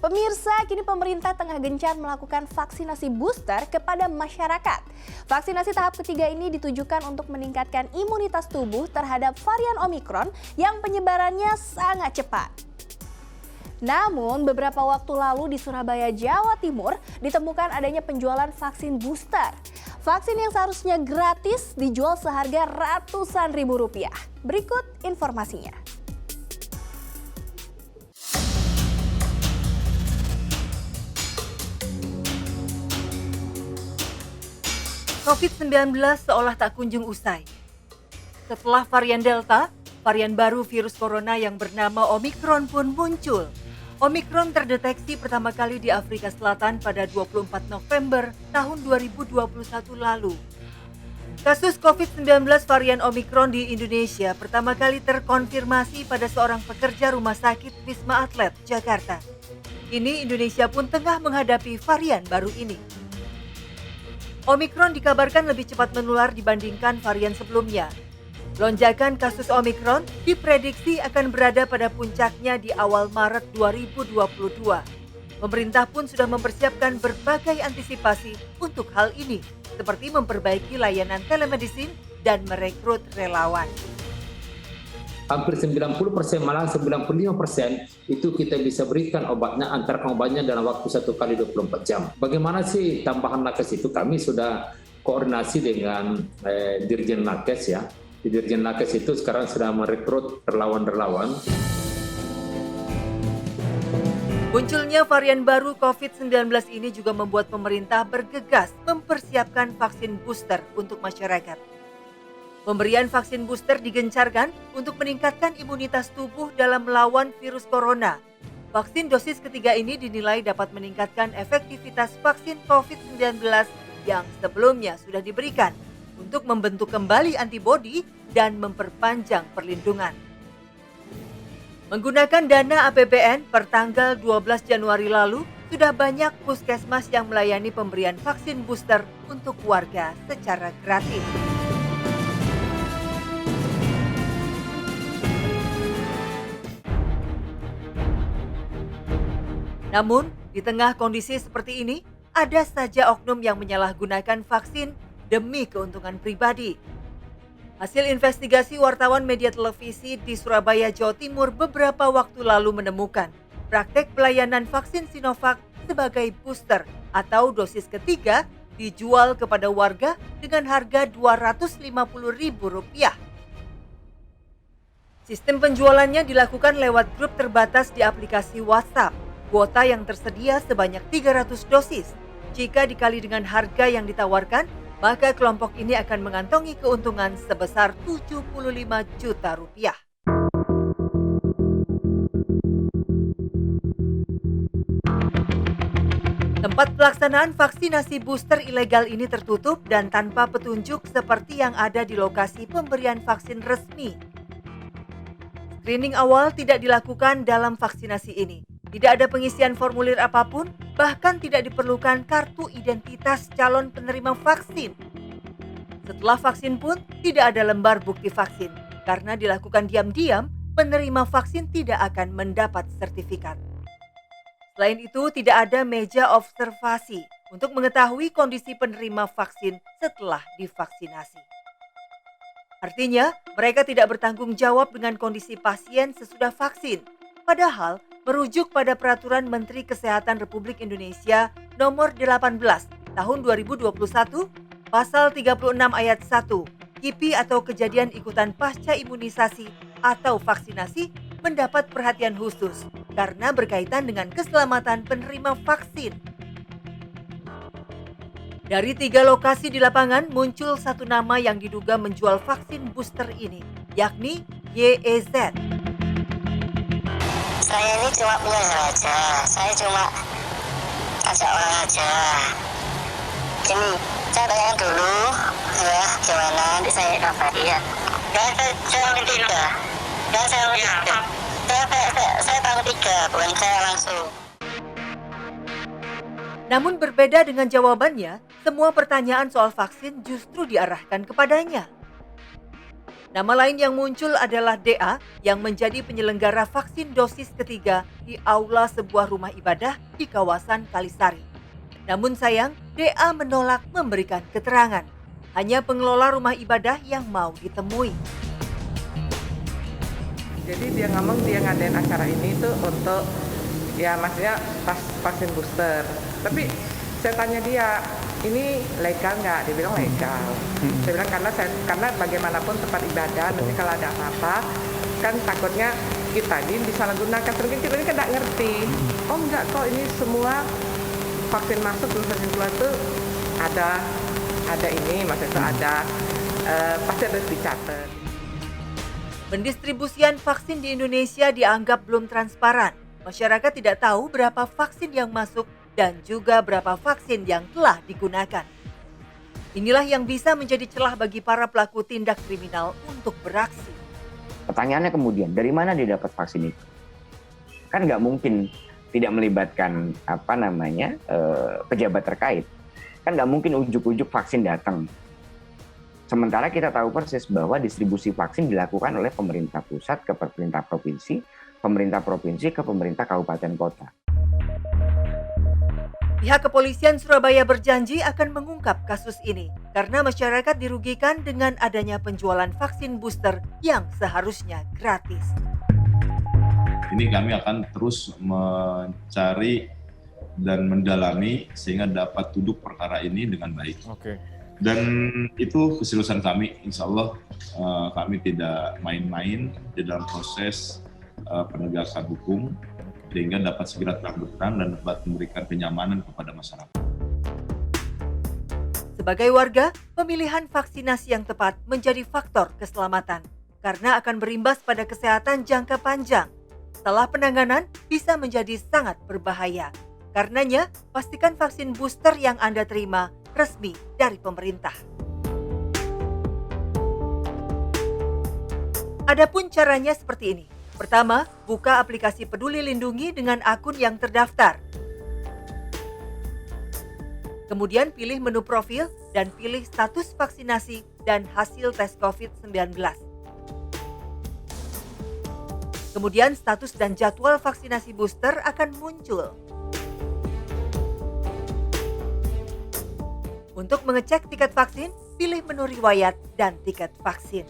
Pemirsa, kini pemerintah tengah gencar melakukan vaksinasi booster kepada masyarakat. Vaksinasi tahap ketiga ini ditujukan untuk meningkatkan imunitas tubuh terhadap varian Omikron yang penyebarannya sangat cepat. Namun, beberapa waktu lalu di Surabaya, Jawa Timur, ditemukan adanya penjualan vaksin booster. Vaksin yang seharusnya gratis dijual seharga ratusan ribu rupiah. Berikut informasinya. COVID-19 seolah tak kunjung usai. Setelah varian Delta, varian baru virus corona yang bernama Omikron pun muncul. Omikron terdeteksi pertama kali di Afrika Selatan pada 24 November tahun 2021 lalu. Kasus COVID-19 varian Omikron di Indonesia pertama kali terkonfirmasi pada seorang pekerja rumah sakit Wisma Atlet, Jakarta. Kini Indonesia pun tengah menghadapi varian baru ini. Omikron dikabarkan lebih cepat menular dibandingkan varian sebelumnya. Lonjakan kasus Omikron diprediksi akan berada pada puncaknya di awal Maret 2022. Pemerintah pun sudah mempersiapkan berbagai antisipasi untuk hal ini, seperti memperbaiki layanan telemedicine dan merekrut relawan. Hampir 90%, malah 95% itu kita bisa berikan obatnya, antarkan obatnya dalam waktu 1 kali 24 jam. Bagaimana sih tambahan nakes itu? Kami sudah koordinasi dengan Dirjen Nakes ya. Di Dirjen Nakes itu sekarang sudah merekrut relawan-relawan. Munculnya varian baru COVID-19 ini juga membuat pemerintah bergegas mempersiapkan vaksin booster untuk masyarakat. Pemberian vaksin booster digencarkan untuk meningkatkan imunitas tubuh dalam melawan virus corona. Vaksin dosis ketiga ini dinilai dapat meningkatkan efektivitas vaksin COVID-19 yang sebelumnya sudah diberikan untuk membentuk kembali antibodi dan memperpanjang perlindungan. Menggunakan dana APBN per tanggal 12 Januari lalu, sudah banyak puskesmas yang melayani pemberian vaksin booster untuk warga secara gratis. Namun, di tengah kondisi seperti ini, ada saja oknum yang menyalahgunakan vaksin demi keuntungan pribadi. Hasil investigasi wartawan media televisi di Surabaya, Jawa Timur beberapa waktu lalu menemukan praktek pelayanan vaksin Sinovac sebagai booster atau dosis ketiga dijual kepada warga dengan harga Rp250.000. Sistem penjualannya dilakukan lewat grup terbatas di aplikasi WhatsApp. Kuota yang tersedia sebanyak 300 dosis. Jika dikali dengan harga yang ditawarkan, maka kelompok ini akan mengantongi keuntungan sebesar Rp75 juta. Tempat pelaksanaan vaksinasi booster ilegal ini tertutup dan tanpa petunjuk seperti yang ada di lokasi pemberian vaksin resmi. Screening awal tidak dilakukan dalam vaksinasi ini. Tidak ada pengisian formulir apapun, bahkan tidak diperlukan kartu identitas calon penerima vaksin. Setelah vaksin pun tidak ada lembar bukti vaksin. Karena dilakukan diam-diam, penerima vaksin tidak akan mendapat sertifikat. Selain itu, tidak ada meja observasi untuk mengetahui kondisi penerima vaksin setelah divaksinasi. Artinya, mereka tidak bertanggung jawab dengan kondisi pasien sesudah vaksin. Padahal, merujuk pada Peraturan Menteri Kesehatan Republik Indonesia Nomor 18 Tahun 2021, Pasal 36 Ayat 1, KIPI atau kejadian ikutan pasca imunisasi atau vaksinasi mendapat perhatian khusus karena berkaitan dengan keselamatan penerima vaksin. Dari 3 lokasi di lapangan muncul satu nama yang diduga menjual vaksin booster ini, yakni YEZ. Saya ini cuma penyelenggara aja, saya cuma ajak orang aja. Ini saya tanyakan dulu, ya gimana, nanti saya kabari ya. Saya orang ketiga, saya tahu ketiga, bukan saya langsung. Namun berbeda dengan jawabannya, semua pertanyaan soal vaksin justru diarahkan kepadanya. Nama lain yang muncul adalah DA yang menjadi penyelenggara vaksin dosis ketiga di aula sebuah rumah ibadah di kawasan Kalisari. Namun sayang, DA menolak memberikan keterangan. Hanya pengelola rumah ibadah yang mau ditemui. Jadi dia ngomong dia ngadain acara ini tuh untuk ya maksudnya pas vaksin booster. Tapi saya tanya dia, ini legal nggak? Dia bilang legal. Saya bilang karena bagaimanapun tempat ibadah, nanti kalau ada apa-apa, kan takutnya kita ini disalahgunakan. Mungkin kita ini kan nggak ngerti. Oh enggak kok, ini semua vaksin masuk dan vaksin keluar tuh ada ini, maksudnya ada pasti harus dicatat. Pendistribusian vaksin di Indonesia dianggap belum transparan. Masyarakat tidak tahu berapa vaksin yang masuk dan juga berapa vaksin yang telah digunakan. Inilah yang bisa menjadi celah bagi para pelaku tindak kriminal untuk beraksi. Pertanyaannya kemudian, dari mana dia dapat vaksin itu? Kan nggak mungkin tidak melibatkan pejabat terkait. Kan nggak mungkin ujuk-ujuk vaksin datang. Sementara kita tahu persis bahwa distribusi vaksin dilakukan oleh pemerintah pusat ke pemerintah provinsi ke pemerintah kabupaten kota. Pihak kepolisian Surabaya berjanji akan mengungkap kasus ini karena masyarakat dirugikan dengan adanya penjualan vaksin booster yang seharusnya gratis. Ini kami akan terus mencari dan mendalami sehingga dapat duduk perkara ini dengan baik. Oke. Dan itu keseriusan kami, insya Allah kami tidak main-main di dalam proses penegakan hukum sehingga dapat segera terang-benderang dan dapat memberikan kenyamanan kepada masyarakat. Sebagai warga, pemilihan vaksinasi yang tepat menjadi faktor keselamatan karena akan berimbas pada kesehatan jangka panjang. Salah penanganan bisa menjadi sangat berbahaya. Karenanya, pastikan vaksin booster yang Anda terima resmi dari pemerintah. Adapun caranya seperti ini. Pertama, buka aplikasi Peduli Lindungi dengan akun yang terdaftar. Kemudian pilih menu profil dan pilih status vaksinasi dan hasil tes COVID-19. Kemudian status dan jadwal vaksinasi booster akan muncul. Untuk mengecek tiket vaksin, pilih menu riwayat dan tiket vaksin.